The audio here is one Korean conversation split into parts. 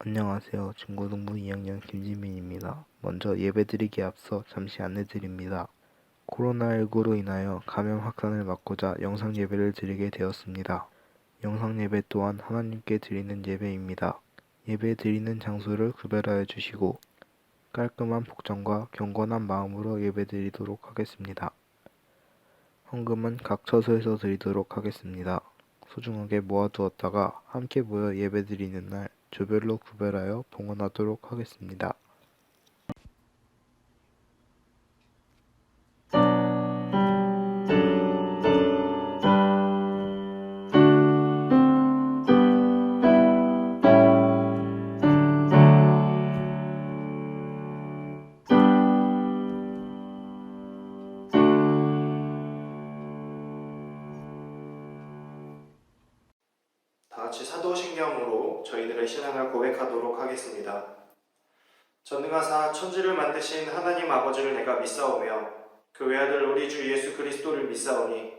안녕하세요. 중고등부 2학년 김지민입니다. 먼저 예배드리기에 앞서 잠시 안내드립니다. 코로나19로 인하여 감염 확산을 막고자 영상 예배를 드리게 되었습니다. 영상 예배 또한 하나님께 드리는 예배입니다. 예배 드리는 장소를 구별하여 주시고 깔끔한 복장과 경건한 마음으로 예배 드리도록 하겠습니다. 헌금은 각 처소에서 드리도록 하겠습니다. 소중하게 모아두었다가 함께 모여 예배드리는 날 조별로 구별하여 봉헌하도록 하겠습니다. 다 같이 사도신경으로 저희들의 신앙을 고백하도록 하겠습니다. 전능하사 천지를 만드신 하나님 아버지를 내가 믿사오며 그 외아들 우리 주 예수 그리스도를 믿사오니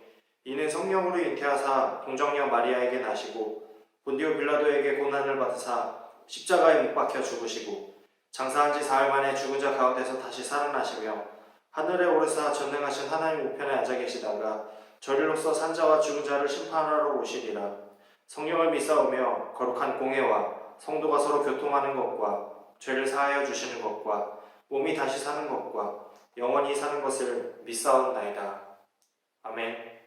이는 성령으로 잉태하사 동정녀 마리아에게 나시고 본디오 빌라도에게 고난을 받으사 십자가에 못 박혀 죽으시고 장사한 지 사흘 만에 죽은 자 가운데서 다시 살아나시며 하늘에 오르사 전능하신 하나님 우편에 앉아 계시다가 저리로서 산자와 죽은 자를 심판하러 오시리라. 성령을 믿사오며 거룩한 공회와 성도가 서로 교통하는 것과 죄를 사하여 주시는 것과 몸이 다시 사는 것과 영원히 사는 것을 믿사옵나이다. 아멘.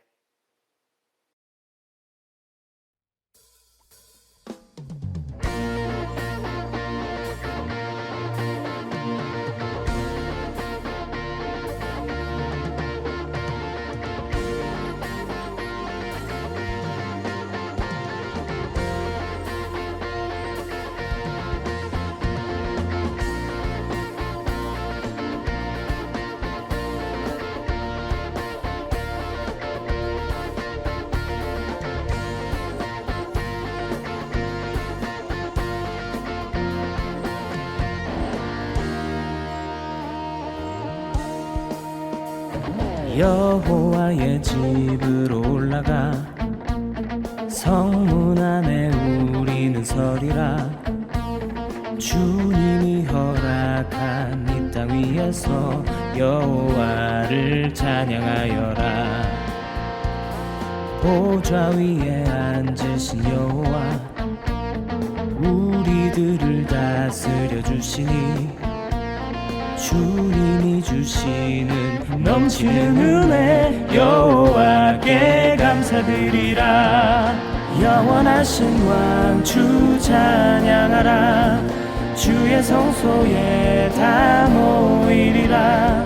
여호와의 집으로 올라가 성문 안에 우리는 서리라. 주님이 허락한 이 땅 위에서 여호와를 찬양하여라. 보좌 위에 앉으신 여호와 우리들을 다스려 주시니 주님이 주시는 넘치는 은혜 여호와께 감사드리라. 영원하신 왕 주 찬양하라. 주의 성소에 다 모이리라.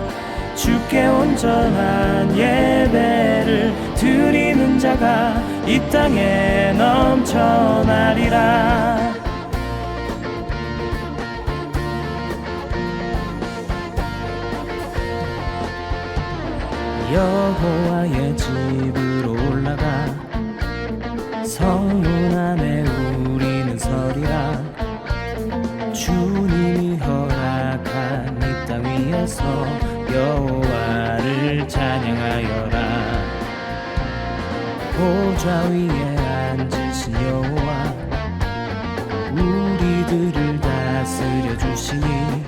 주께 온전한 예배를 드리는 자가 이 땅에 넘쳐나리라. 여호와의 집으로 올라가 성문 안에 우리는 서리라. 주님이 허락한 이 땅 위에서 여호와를 찬양하여라. 보좌 위에 앉으신 여호와 우리들을 다스려 주시니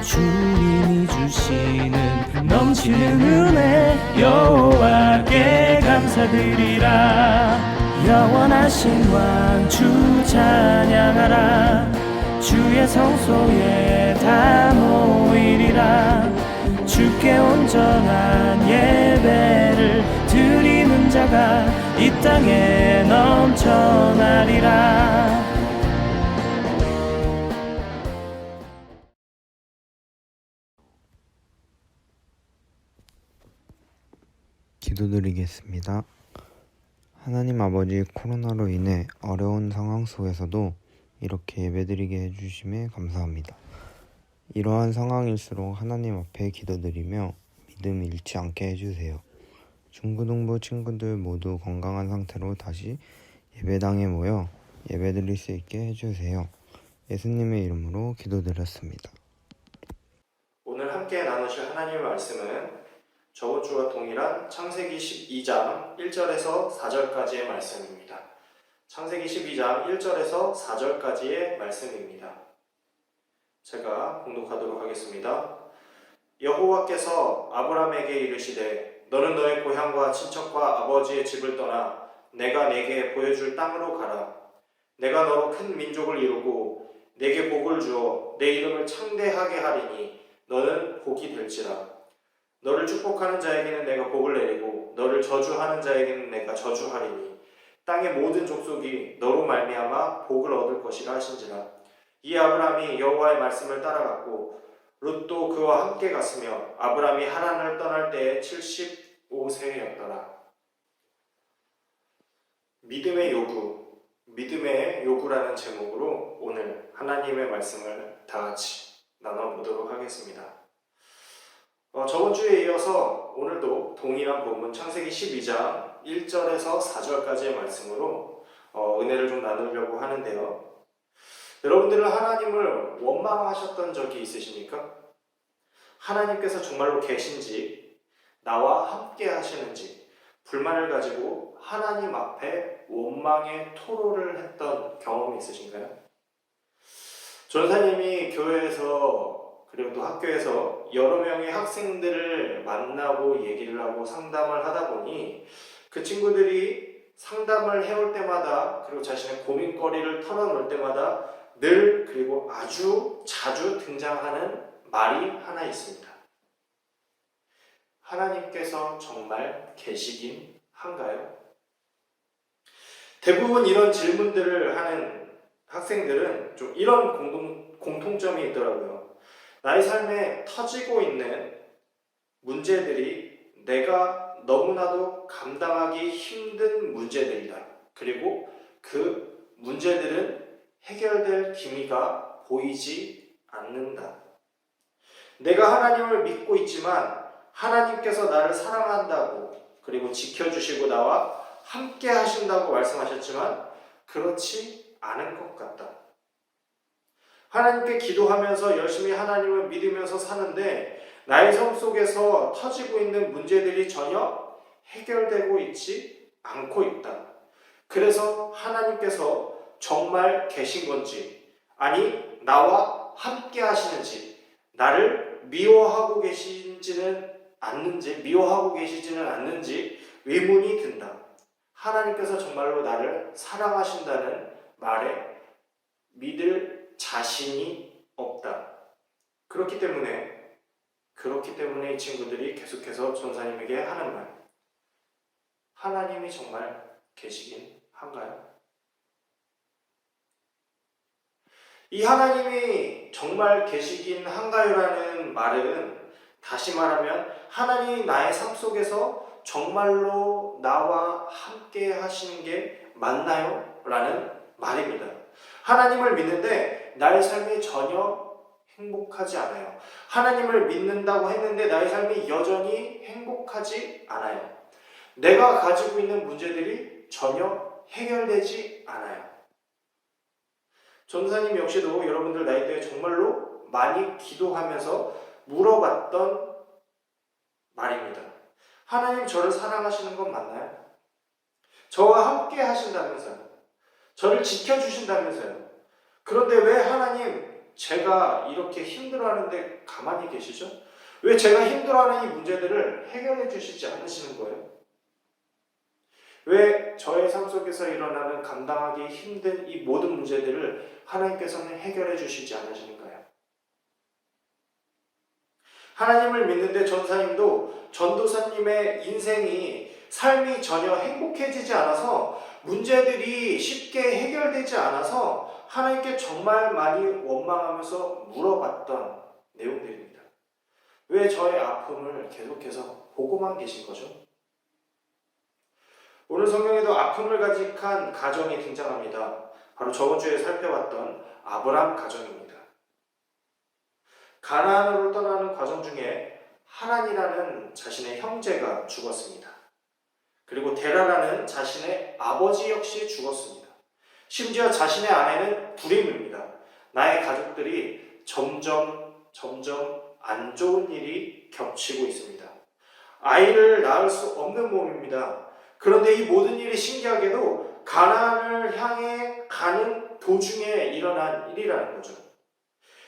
주님이 주시는 넘치는 은혜 여호와께 감사드리라. 영원하신 왕 주 찬양하라. 주의 성소에 다 모이리라. 주께 온전한 예배를 드리는 자가 이 땅에 넘쳐나리라. 기도드리겠습니다. 하나님 아버지, 코로나로 인해 어려운 상황 속에서도 이렇게 예배드리게 해주심에 감사합니다. 이러한 상황일수록 하나님 앞에 기도드리며 믿음 잃지 않게 해주세요. 중고등부 친구들 모두 건강한 상태로 다시 예배당에 모여 예배드릴 수 있게 해주세요. 예수님의 이름으로 기도드렸습니다. 오늘 함께 나누실 하나님의 말씀은 저번 주와 동일한 창세기 12장 1절에서 4절까지의 말씀입니다. 창세기 12장 1절에서 4절까지의 말씀입니다. 제가 봉독하도록 하겠습니다. 여호와께서 아브라함에게 이르시되 너는 너의 고향과 친척과 아버지의 집을 떠나 내가 네게 보여줄 땅으로 가라. 내가 너로 큰 민족을 이루고 네게 복을 주어 내 이름을 창대하게 하리니 너는 복이 될지라. 너를 축복하는 자에게는 내가 복을 내리고 너를 저주하는 자에게는 내가 저주하리니 땅의 모든 족속이 너로 말미암아 복을 얻을 것이라 하신지라. 이 아브라함이 여호와의 말씀을 따라갔고 롯도 그와 함께 갔으며 아브라함이 하란을 떠날 때에 75세였더라. 믿음의 요구라는 제목으로 오늘 하나님의 말씀을 다 같이 나눠보도록 하겠습니다. 저번 주에 이어서 오늘도 동일한 본문 창세기 12장 1절에서 4절까지의 말씀으로 은혜를 좀 나누려고 하는데요. 여러분들은 하나님을 원망하셨던 적이 있으십니까? 하나님께서 정말로 계신지, 나와 함께 하시는지 불만을 가지고 하나님 앞에 원망의 토로를 했던 경험이 있으신가요? 전사님이 교회에서 그리고 또 학교에서 여러 명의 학생들을 만나고 얘기를 하고 상담을 하다 보니 그 친구들이 상담을 해올 때마다 그리고 자신의 고민거리를 털어놓을 때마다 늘 그리고 아주 자주 등장하는 말이 하나 있습니다. 하나님께서 정말 계시긴 한가요? 대부분 이런 질문들을 하는 학생들은 좀 이런 공통점이 있더라고요. 나의 삶에 터지고 있는 문제들이 내가 너무나도 감당하기 힘든 문제들이다. 그리고 그 문제들은 해결될 기미가 보이지 않는다. 내가 하나님을 믿고 있지만 하나님께서 나를 사랑한다고 그리고 지켜주시고 나와 함께 하신다고 말씀하셨지만 그렇지 않은 것 같다. 하나님께 기도하면서 열심히 하나님을 믿으면서 사는데 나의 삶 속에서 터지고 있는 문제들이 전혀 해결되고 있지 않고 있다. 그래서 하나님께서 정말 계신 건지, 아니 나와 함께 하시는지, 나를 미워하고 계시지는 않는지 의문이 든다. 하나님께서 정말로 나를 사랑하신다는 말에 믿을 자신이 없다. 그렇기 때문에 이 친구들이 계속해서 전사님에게 하는 말, 하나님이 정말 계시긴 한가요? 이 하나님이 정말 계시긴 한가요라는 말은 다시 말하면 하나님이 나의 삶 속에서 정말로 나와 함께 하시는 게 맞나요? 라는 말입니다. 하나님을 믿는데 나의 삶이 전혀 행복하지 않아요. 하나님을 믿는다고 했는데 나의 삶이 여전히 행복하지 않아요. 내가 가지고 있는 문제들이 전혀 해결되지 않아요. 전사님 역시도 여러분들 나이대에 정말로 많이 기도하면서 물어봤던 말입니다. 하나님 저를 사랑하시는 건 맞나요? 저와 함께 하신다면서요. 저를 지켜주신다면서요. 그런데 왜 하나님 제가 이렇게 힘들어하는데 가만히 계시죠? 왜 제가 힘들어하는 이 문제들을 해결해 주시지 않으시는 거예요? 왜 저의 삶 속에서 일어나는 감당하기 힘든 이 모든 문제들을 하나님께서는 해결해 주시지 않으시는가요? 하나님을 믿는데 전사님도 전도사님의 삶이 전혀 행복해지지 않아서 문제들이 쉽게 해결되지 않아서 하나님께 정말 많이 원망하면서 물어봤던 내용들입니다. 왜 저의 아픔을 계속해서 보고만 계신 거죠? 오늘 성경에도 아픔을 가직한 가정이 등장합니다. 바로 저번 주에 살펴봤던 아브람 가정입니다. 가나안으로 떠나는 과정 중에 하란이라는 자신의 형제가 죽었습니다. 그리고 데라라는 자신의 아버지 역시 죽었습니다. 심지어 자신의 아내는 불임입니다. 나의 가족들이 점점 안 좋은 일이 겹치고 있습니다. 아이를 낳을 수 없는 몸입니다. 그런데 이 모든 일이 신기하게도 가나안을 향해 가는 도중에 일어난 일이라는 거죠.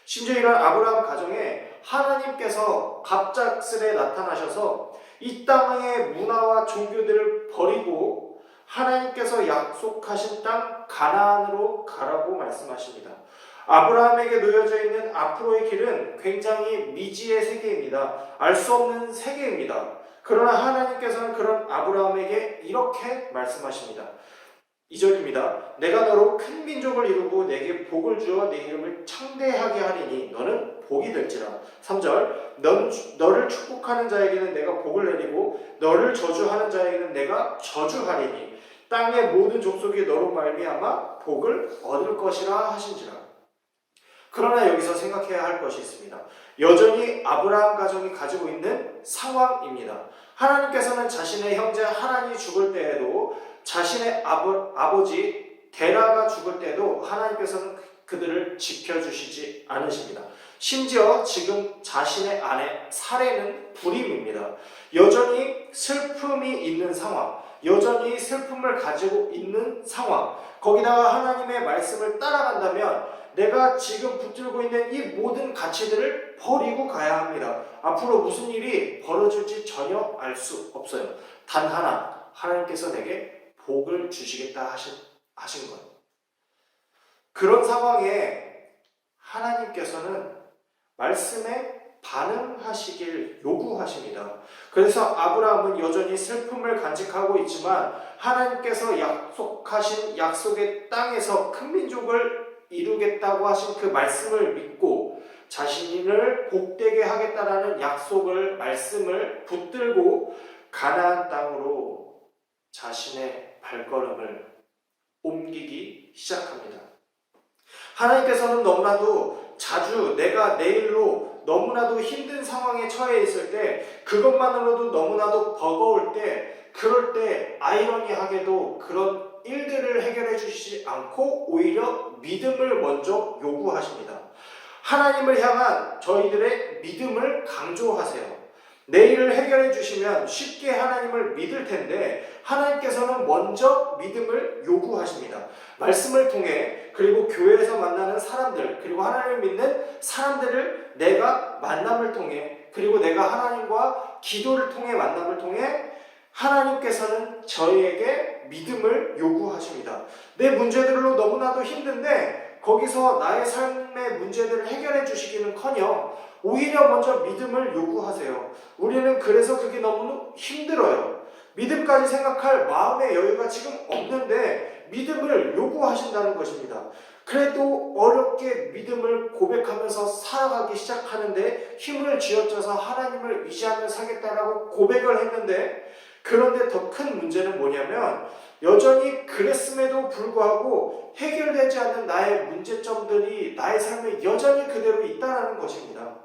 심지어 이런 아브라함 가정에 하나님께서 갑작스레 나타나셔서 이 땅의 문화와 종교들을 버리고 하나님께서 약속하신 땅 가나안으로 가라고 말씀하십니다. 아브라함에게 놓여져 있는 앞으로의 길은 굉장히 미지의 세계입니다. 알 수 없는 세계입니다. 그러나 하나님께서는 그런 아브라함에게 이렇게 말씀하십니다. 2절입니다. 내가 너로 큰 민족을 이루고 내게 복을 주어 내 이름을 창대하게 하리니 너는 복이 될지라. 3절 너를 축복하는 자에게는 내가 복을 내리고 너를 저주하는 자에게는 내가 저주하리니 땅의 모든 족속이 너로 말미암아 복을 얻을 것이라 하신지라. 그러나 여기서 생각해야 할 것이 있습니다. 여전히 아브라함 가정이 가지고 있는 상황입니다. 하나님께서는 자신의 형제 하란이 죽을 때에도 자신의 아버지 데라가 죽을 때도 하나님께서는 그들을 지켜주시지 않으십니다. 심지어 지금 자신의 아내 사레는 불임입니다. 여전히 슬픔이 있는 상황, 여전히 슬픔을 가지고 있는 상황, 거기다가 하나님의 말씀을 따라간다면 내가 지금 붙들고 있는 이 모든 가치들을 버리고 가야 합니다. 앞으로 무슨 일이 벌어질지 전혀 알 수 없어요. 단 하나, 하나님께서 내게 복을 주시겠다 하신 것. 그런 상황에 하나님께서는 말씀에 반응하시길 요구하십니다. 그래서 아브라함은 여전히 슬픔을 간직하고 있지만 하나님께서 약속하신 약속의 땅에서 큰 민족을 이루겠다고 하신 그 말씀을 믿고 자신을 복되게 하겠다라는 약속을 말씀을 붙들고 가나안 땅으로 자신의 발걸음을 옮기기 시작합니다. 하나님께서는 너무나도 자주 내가 내일로 너무나도 힘든 상황에 처해 있을 때, 그것만으로도 너무나도 버거울 때, 그럴 때 아이러니하게도 그런 일들을 해결해 주시지 않고 오히려 믿음을 먼저 요구하십니다. 하나님을 향한 저희들의 믿음을 강조하세요. 내일을 해결해 주시면 쉽게 하나님을 믿을 텐데 하나님께서는 먼저 믿음을 요구하십니다. 말씀을 통해, 그리고 교회에서 만나는 사람들, 그리고 하나님을 믿는 사람들을 내가 만남을 통해, 그리고 내가 하나님과 기도를 통해 만남을 통해 하나님께서는 저희에게 믿음을 요구하십니다. 내 문제들로 너무나도 힘든데 거기서 나의 삶의 문제들을 해결해 주시기는커녕 오히려 먼저 믿음을 요구하세요. 우리는 그래서 그게 너무 힘들어요. 믿음까지 생각할 마음의 여유가 지금 없는데 믿음을 요구하신다는 것입니다. 그래도 어렵게 믿음을 고백하면서 살아가기 시작하는데 힘을 쥐어짜서 하나님을 의지하며 살겠다라고 고백을 했는데, 그런데 더 큰 문제는 뭐냐면 여전히 그랬음에도 불구하고 해결되지 않는 나의 문제점들이 나의 삶에 여전히 그대로 있다는 것입니다.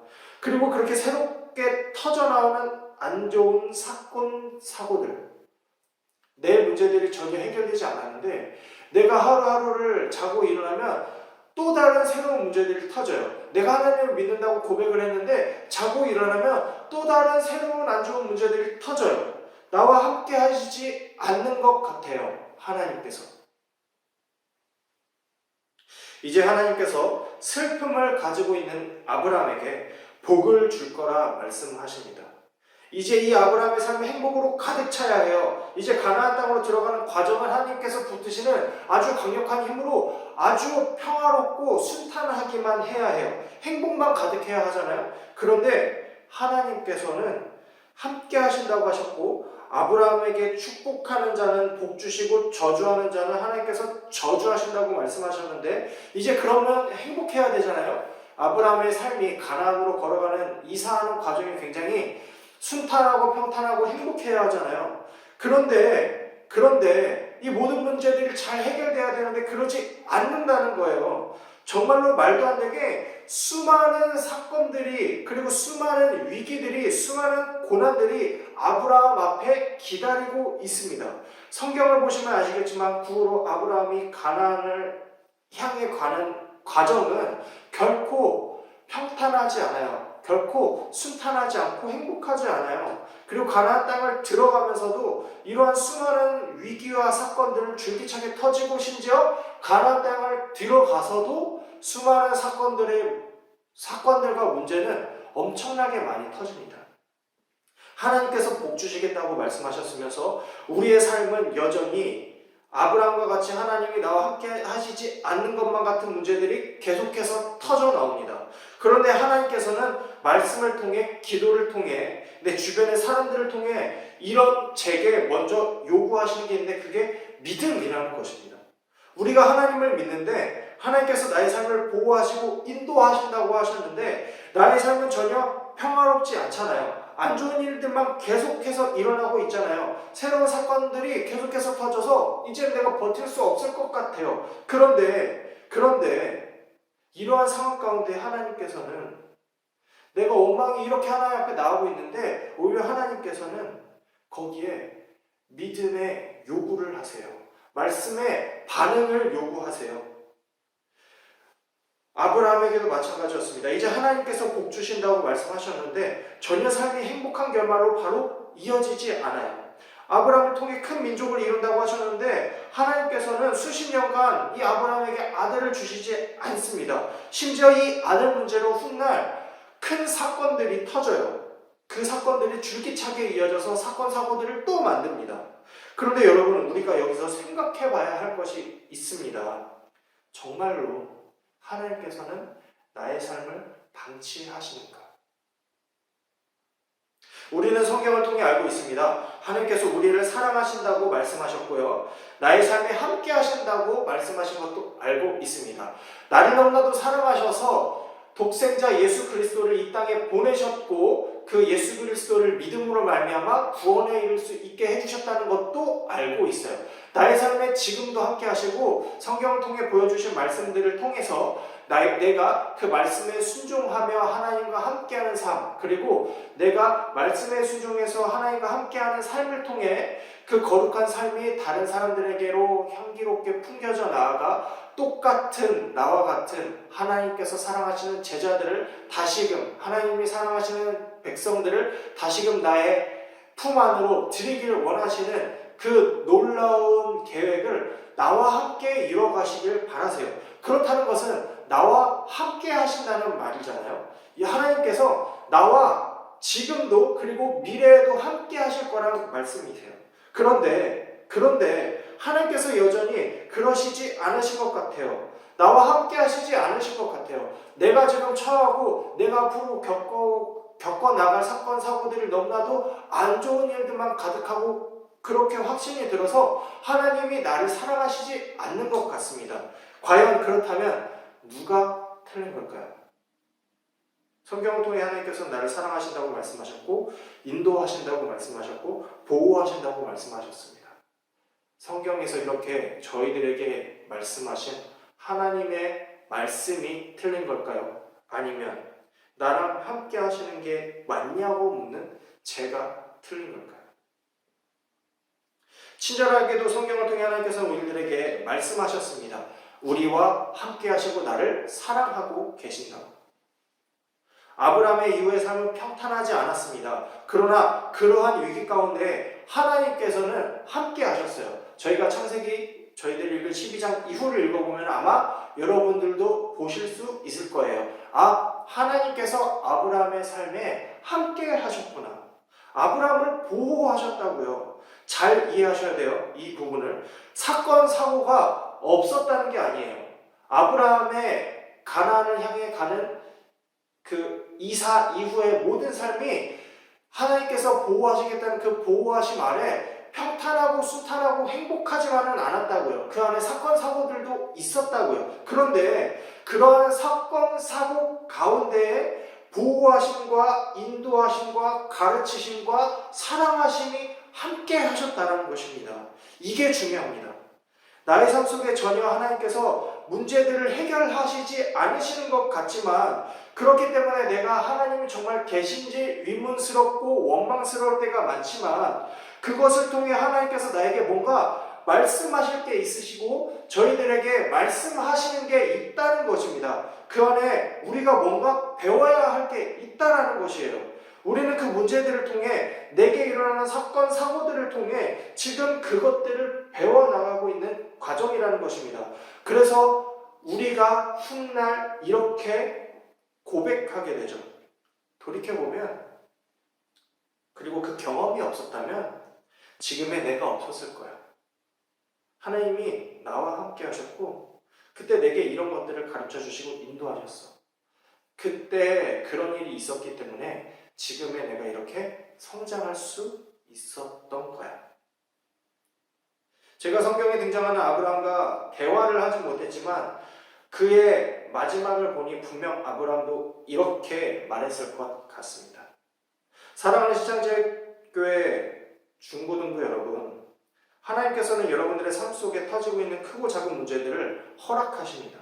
그리고 그렇게 새롭게 터져나오는 안 좋은 사건, 사고들, 내 문제들이 전혀 해결되지 않았는데 내가 하루하루를 자고 일어나면 또 다른 새로운 문제들이 터져요. 내가 하나님을 믿는다고 고백을 했는데 자고 일어나면 또 다른 새로운 안 좋은 문제들이 터져요. 나와 함께 하시지 않는 것 같아요, 하나님께서. 이제 하나님께서 슬픔을 가지고 있는 아브라함에게 복을 줄 거라 말씀하십니다. 이제 이 아브라함의 삶이 행복으로 가득 차야 해요. 이제 가나안 땅으로 들어가는 과정을 하나님께서 붙드시는 아주 강력한 힘으로 아주 평화롭고 순탄하기만 해야 해요. 행복만 가득해야 하잖아요. 그런데 하나님께서는 함께 하신다고 하셨고, 아브라함에게 축복하는 자는 복 주시고 저주하는 자는 하나님께서 저주하신다고 말씀하셨는데, 이제 그러면 행복해야 되잖아요. 아브라함의 삶이 가나안으로 걸어가는 이사하는 과정이 굉장히 순탄하고 평탄하고 행복해야 하잖아요. 그런데 이 모든 문제들이 잘 해결돼야 되는데 그러지 않는다는 거예요. 정말로 말도 안 되게 수많은 사건들이, 그리고 수많은 위기들이, 수많은 고난들이 아브라함 앞에 기다리고 있습니다. 성경을 보시면 아시겠지만 그 후로 아브라함이 가나안을 향해 가는 과정은 결코 평탄하지 않아요. 결코 순탄하지 않고 행복하지 않아요. 그리고 가나안 땅을 들어가면서도 이러한 수많은 위기와 사건들은 줄기차게 터지고, 심지어 가나안 땅을 들어가서도 수많은 사건들과 문제는 엄청나게 많이 터집니다. 하나님께서 복 주시겠다고 말씀하셨으면서 우리의 삶은 여전히 아브라함과 같이 하나님이 나와 함께 하시지 않는 것만 같은 문제들이 계속해서 터져 나옵니다. 그런데 하나님께서는 말씀을 통해, 기도를 통해, 내 주변의 사람들을 통해 이런 제게 먼저 요구하시는 게 있는데, 그게 믿음이라는 것입니다. 우리가 하나님을 믿는데 하나님께서 나의 삶을 보호하시고 인도하신다고 하셨는데, 나의 삶은 전혀 평화롭지 않잖아요. 안 좋은 일들만 계속해서 일어나고 있잖아요. 새로운 사건들이 계속해서 터져서 이제 내가 버틸 수 없을 것 같아요. 그런데 이러한 상황 가운데 하나님께서는, 내가 원망이 이렇게 하나님 앞에 나오고 있는데 오히려 하나님께서는 거기에 믿음의 요구를 하세요. 말씀의 반응을 요구하세요. 아브라함에게도 마찬가지였습니다. 이제 하나님께서 복 주신다고 말씀하셨는데 전혀 삶이 행복한 결말로 바로 이어지지 않아요. 아브라함을 통해 큰 민족을 이룬다고 하셨는데 하나님께서는 수십 년간 이 아브라함에게 아들을 주시지 않습니다. 심지어 이 아들 문제로 훗날 큰 사건들이 터져요. 그 사건들이 줄기차게 이어져서 사건 사고들을 또 만듭니다. 그런데 여러분, 우리가 여기서 생각해 봐야 할 것이 있습니다. 정말로 하나님께서는 나의 삶을 방치하시는가? 우리는 성경을 통해 알고 있습니다. 하나님께서 우리를 사랑하신다고 말씀하셨고요, 나의 삶에 함께 하신다고 말씀하신 것도 알고 있습니다. 나를 너무나도 사랑하셔서 독생자 예수 그리스도를 이 땅에 보내셨고, 그 예수 그리스도를 믿음으로 말미암아 구원에 이를 수 있게 해주셨다는 것도 알고 있어요. 나의 삶에 지금도 함께 하시고, 성경을 통해 보여주신 말씀들을 통해서 내가 그 말씀에 순종하며 하나님과 함께하는 삶, 그리고 내가 말씀에 순종해서 하나님과 함께하는 삶을 통해 그 거룩한 삶이 다른 사람들에게로 향기롭게 풍겨져 나아가 똑같은 나와 같은 하나님께서 사랑하시는 제자들을 다시금, 하나님이 사랑하시는 백성들을 다시금 나의 품 안으로 들이기를 원하시는 그 놀라운 계획을 나와 함께 이뤄가시길 바라세요. 그렇다는 것은 나와 함께 하신다는 말이잖아요. 이 하나님께서 나와 지금도 그리고 미래에도 함께 하실 거라는 말씀이세요. 그런데 하나님께서 여전히 그러시지 않으신 것 같아요. 나와 함께 하시지 않으신 것 같아요. 내가 지금 처하고 내가 앞으로 겪어 나갈 사건 사고들이 너무나도 안 좋은 일들만 가득하고 그렇게 확신이 들어서 하나님이 나를 사랑하시지 않는 것 같습니다. 과연 그렇다면 누가 틀린 걸까요? 성경을 통해 하나님께서는 나를 사랑하신다고 말씀하셨고, 인도하신다고 말씀하셨고, 보호하신다고 말씀하셨습니다. 성경에서 이렇게 저희들에게 말씀하신 하나님의 말씀이 틀린 걸까요? 아니면 나랑 함께 하시는 게 맞냐고 묻는 제가 틀린 걸까요? 친절하게도 성경을 통해 하나님께서는 우리들에게 말씀하셨습니다. 우리와 함께 하시고 나를 사랑하고 계신다고. 아브라함의 이후의 삶은 평탄하지 않았습니다. 그러나 그러한 위기 가운데 하나님께서는 함께 하셨어요. 저희가 창세기 저희들이 읽은 12장 이후를 읽어보면 아마 여러분들도 보실 수 있을 거예요. 하나님께서 아브라함의 삶에 함께 하셨구나. 아브라함을 보호하셨다고요. 잘 이해하셔야 돼요. 이 부분을. 사건 사고가 없었다는 게 아니에요. 아브라함의 가나안을 향해 가는 그 이사 이후의 모든 삶이 하나님께서 보호하시겠다는 그 보호하심 아래 평탄하고 순탄하고 행복하지만은 않았다고요. 그 안에 사건 사고들도 있었다고요. 그런데 그러한 사건 사고 가운데에 보호하심과 인도하심과 가르치심과 사랑하심이 함께 하셨다는 것입니다. 이게 중요합니다. 나의 삶 속에 전혀 하나님께서 문제들을 해결하시지 않으시는 것 같지만, 그렇기 때문에 내가 하나님이 정말 계신지 의문스럽고 원망스러울 때가 많지만, 그것을 통해 하나님께서 나에게 뭔가 말씀하실 게 있으시고 저희들에게 말씀하시는 게 있다는 것입니다. 있습니다. 그 안에 우리가 뭔가 배워야 할 게 있다라는 것이에요. 우리는 그 문제들을 통해 내게 일어나는 사건, 사고들을 통해 지금 그것들을 배워나가고 있는 과정이라는 것입니다. 그래서 우리가 훗날 이렇게 고백하게 되죠. 돌이켜보면, 그리고 그 경험이 없었다면 지금의 내가 없었을 거야. 하나님이 나와 함께 하셨고 그때 내게 이런 것들을 가르쳐 주시고 인도하셨어. 그때 그런 일이 있었기 때문에 지금의 내가 이렇게 성장할 수 있었던 거야. 제가 성경에 등장하는 아브라함과 대화를 하지 못했지만 그의 마지막을 보니 분명 아브라함도 이렇게 말했을 것 같습니다. 사랑하는 시창제교회 중고등부 여러분, 하나님께서는 여러분들의 삶 속에 터지고 있는 크고 작은 문제들을 허락하십니다.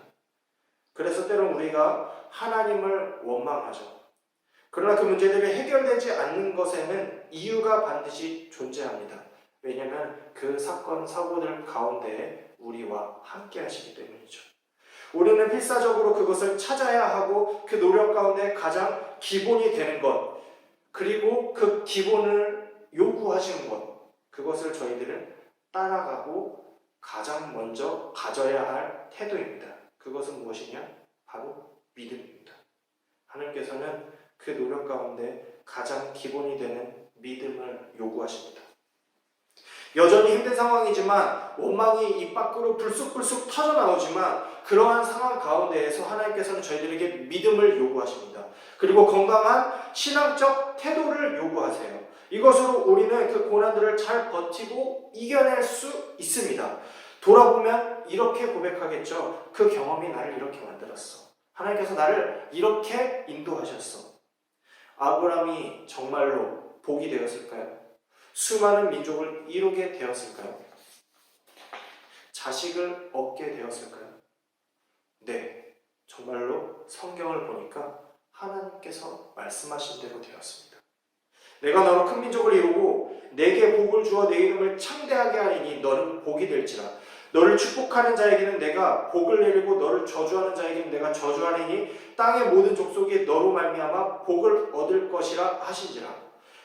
그래서 때론 우리가 하나님을 원망하죠. 그러나 그 문제들이 해결되지 않는 것에는 이유가 반드시 존재합니다. 왜냐하면 그 사건, 사고들 가운데 우리와 함께 하시기 때문이죠. 우리는 필사적으로 그것을 찾아야 하고 그 노력 가운데 가장 기본이 되는 것, 그리고 그 기본을 요구하시는 것, 그것을 저희들은 따라가고 가장 먼저 가져야 할 태도입니다. 그것은 무엇이냐? 바로 믿음입니다. 하나님께서는 그 노력 가운데 가장 기본이 되는 믿음을 요구하십니다. 여전히 힘든 상황이지만 원망이 입 밖으로 불쑥불쑥 터져나오지만 그러한 상황 가운데에서 하나님께서는 저희들에게 믿음을 요구하십니다. 그리고 건강한 신앙적 태도를 요구하세요. 이것으로 우리는 그 고난들을 잘 버티고 이겨낼 수 있습니다. 돌아보면 이렇게 고백하겠죠. 그 경험이 나를 이렇게 만들었어. 하나님께서 나를 이렇게 인도하셨어. 아브라함이 정말로 복이 되었을까요? 수많은 민족을 이루게 되었을까요? 자식을 얻게 되었을까요? 네, 정말로 성경을 보니까 하나님께서 말씀하신 대로 되었습니다. 내가 너로 큰 민족을 이루고 내게 복을 주어 내 이름을 창대하게 하리니 너는 복이 될지라. 너를 축복하는 자에게는 내가 복을 내리고 너를 저주하는 자에게는 내가 저주하리니 땅의 모든 족속이 너로 말미암아 복을 얻을 것이라 하신지라.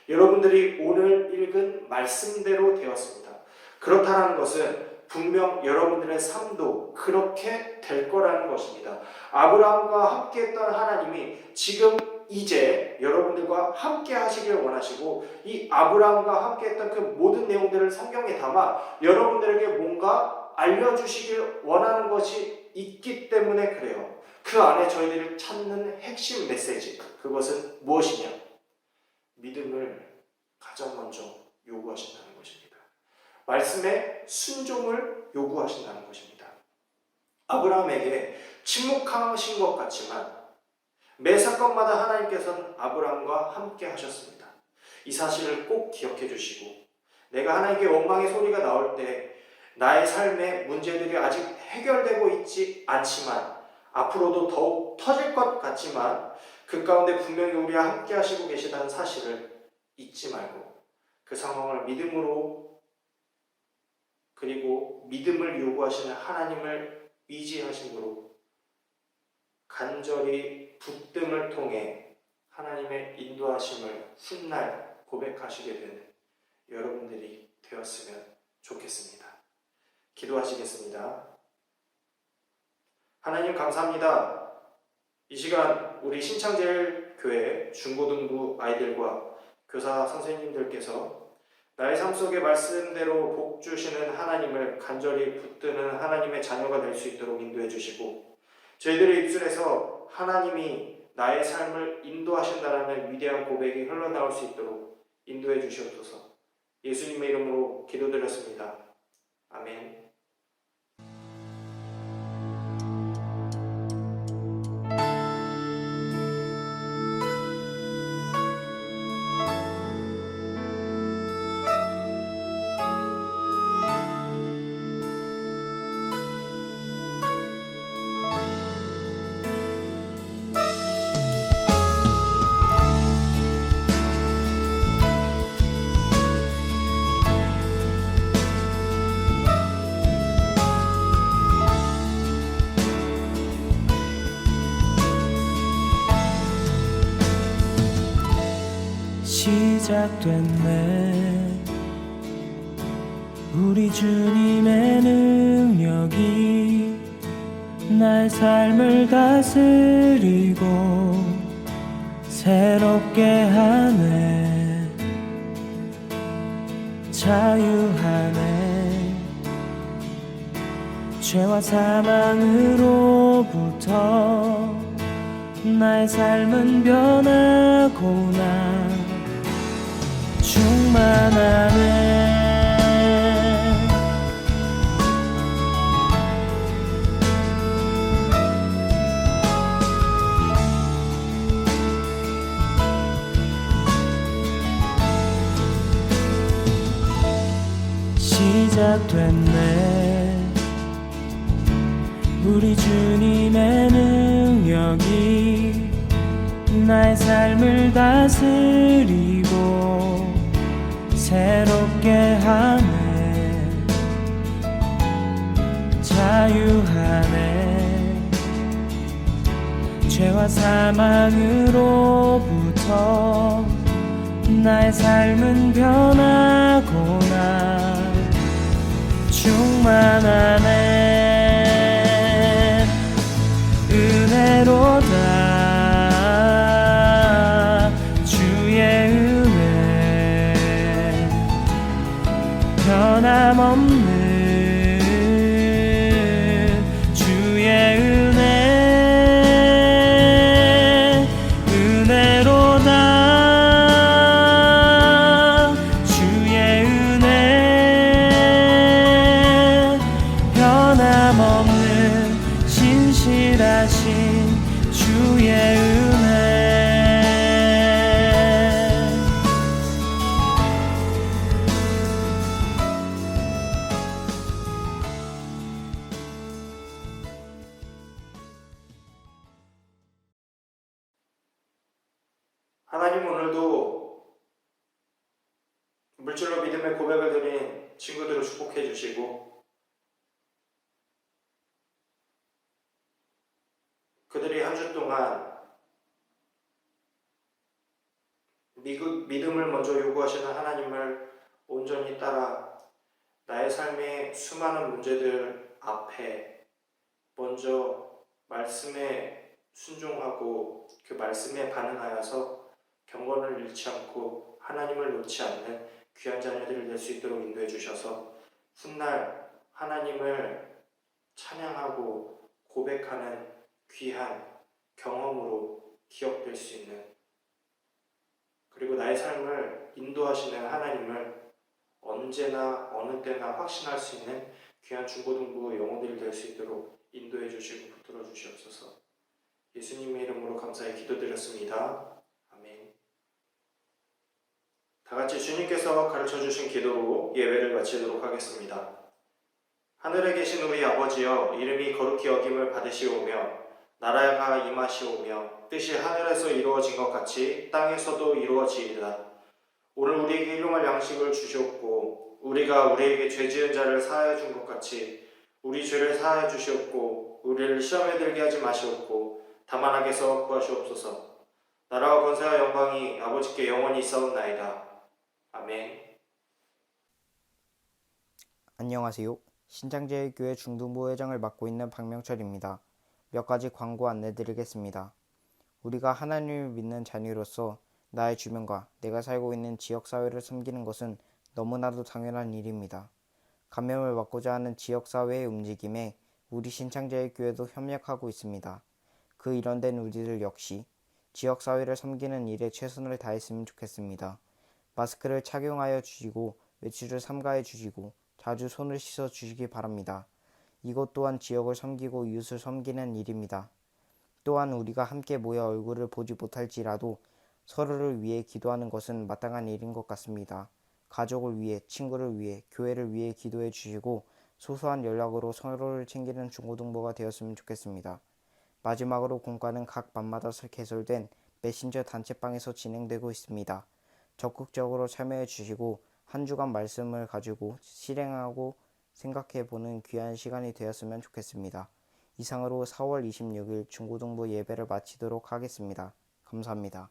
여러분들이 오늘 읽은 말씀대로 되었습니다. 그렇다는 것은 분명 여러분들의 삶도 그렇게 될 거라는 것입니다. 아브라함과 함께했던 하나님이 지금 이제 여러분들과 함께 하시길 원하시고 이 아브라함과 함께했던 그 모든 내용들을 성경에 담아 여러분들에게 뭔가 알려주시길 원하는 것이 있기 때문에 그래요. 그 안에 저희들이 찾는 핵심 메시지, 그것은 무엇이냐? 믿음을 가장 먼저 요구하신다는 것입니다. 말씀에 순종을 요구하신다는 것입니다. 아브라함에게 침묵하신 것 같지만 매 사건마다 하나님께서는 아브라함과 함께 하셨습니다. 이 사실을 꼭 기억해 주시고 내가 하나님께 원망의 소리가 나올 때 나의 삶의 문제들이 아직 해결되고 있지 않지만 앞으로도 더욱 터질 것 같지만 그 가운데 분명히 우리와 함께 하시고 계시다는 사실을 잊지 말고 그 상황을 믿음으로 그리고 믿음을 요구하시는 하나님을 의지하심으로 간절히 붙듦을 통해 하나님의 인도하심을 훗날 고백하시게 되는 여러분들이 되었으면 좋겠습니다. 기도하시겠습니다. 하나님 감사합니다. 이 시간 우리 신창제일교회 중고등부 아이들과 교사 선생님들께서 나의 삶 속의 말씀대로 복 주시는 하나님을 간절히 붙드는 하나님의 자녀가 될 수 있도록 인도해 주시고 저희들의 입술에서 하나님이 나의 삶을 인도하신다라는 위대한 고백이 흘러나올 수 있도록 인도해 주시옵소서. 예수님의 이름으로 기도드렸습니다. 아멘. 시작됐네. 우리 주님의 능력이 나의 삶을 다스리고 새롭게 하네. 자유하네. 죄와 사망으로부터 나의 삶은 변하고나 충만하네. 시작됐네. 우리 주님의 능력이 나의 삶을 다스리고 새롭게 하네. 자유하네. 죄와 사망으로부터 나의 삶은 변하고나 충만하네. 은혜로다. 주의 은혜 변함없는 주의 은혜. 은혜로다. 주의 은혜 변함없는 신실하신 주의 은혜. 하나님, 오늘도 물질로 믿음의 고백을 드린 친구들을 축복해 주시고 그들이 한 주 동안 믿음을 먼저 요구하시는 하나님을 온전히 따라 나의 삶의 수많은 문제들 앞에 먼저 말씀에 순종하고 그 말씀에 반응하여서 경건을 잃지 않고 하나님을 놓지 않는 귀한 자녀들이 될 수 있도록 인도해 주셔서 훗날 하나님을 찬양하고 고백하는 귀한 경험으로 기억될 수 있는, 그리고 나의 삶을 인도하시는 하나님을 언제나 어느 때나 확신할 수 있는 귀한 중고등부 영혼들이 될 수 있도록 인도해 주시고 붙들어 주시옵소서. 예수님의 이름으로 감사히 기도드렸습니다. 아멘. 다같이 주님께서 가르쳐 주신 기도로 예배를 마치도록 하겠습니다. 하늘에 계신 우리 아버지여, 이름이 거룩히 여김을 받으시오며 나라가 임하시오며 뜻이 하늘에서 이루어진 것 같이 땅에서도 이루어지이다. 오늘 우리에게 일용할 양식을 주시옵고 우리가 우리에게 죄 지은 자를 사하여 준 것 같이 우리 죄를 사하여 주시옵고 우리를 시험에 들게 하지 마시옵고 다만 악에서 구하시옵소서. 나라와 권세와 영광이 아버지께 영원히 있사옵나이다. 아멘. 안녕하세요. 신창제일교회 중등부 회장을 맡고 있는 박명철입니다. 몇 가지 광고 안내드리겠습니다. 우리가 하나님을 믿는 자녀로서 나의 주변과 내가 살고 있는 지역사회를 섬기는 것은 너무나도 당연한 일입니다. 감염을 막고자 하는 지역사회의 움직임에 우리 신창제일교회도 협력하고 있습니다. 그 일원된 우리들 역시 지역사회를 섬기는 일에 최선을 다했으면 좋겠습니다. 마스크를 착용하여 주시고 외출을 삼가해 주시고 자주 손을 씻어 주시기 바랍니다. 이것 또한 지역을 섬기고 이웃을 섬기는 일입니다. 또한 우리가 함께 모여 얼굴을 보지 못할지라도 서로를 위해 기도하는 것은 마땅한 일인 것 같습니다. 가족을 위해, 친구를 위해, 교회를 위해 기도해 주시고 소소한 연락으로 서로를 챙기는 중고등부가 되었으면 좋겠습니다. 마지막으로 공과는 각 밤마다 개설된 메신저 단체방에서 진행되고 있습니다. 적극적으로 참여해 주시고 한 주간 말씀을 가지고 실행하고 생각해보는 귀한 시간이 되었으면 좋겠습니다. 이상으로 4월 26일 중고등부 예배를 마치도록 하겠습니다. 감사합니다.